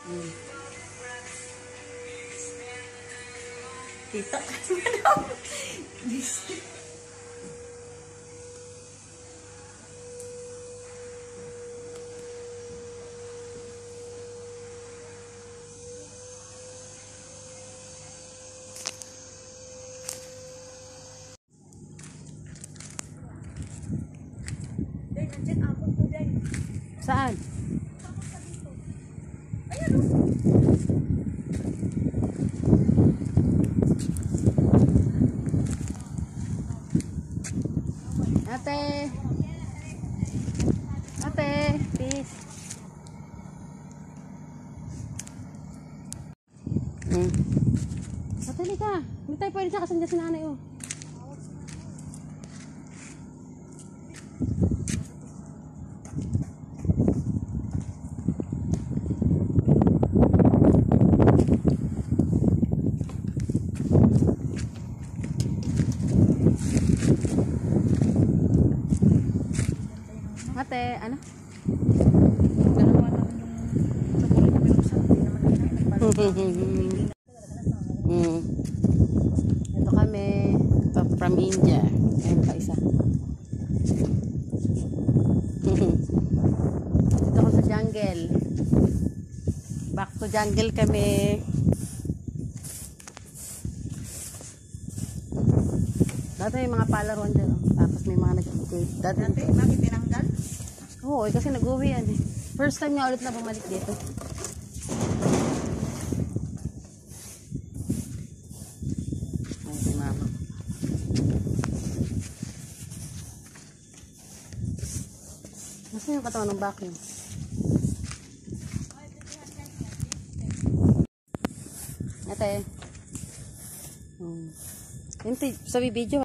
Hmm. Kita. Saan? Ayan o. Ate. Ate, please. Ate, ka. Hindi tayo pwede sakasan dyan si nanay, oh. Ate, ano? Dalawa naman yung chocolate na binuksan. Hindi naman na Ito kami from India. Ayun pa isa. Dito ko sa jungle. Back to jungle kami. Dati may mga palaruan dyan. Tapos may mga nag-skate. Dati, bakit tinanggal? Oo, kasi nag-uwi yan eh. First time niya ulit na bumalik dito. Ay, si mama. Nasaan yung katawan ng vacuum? Ate. Hindi, sabi video.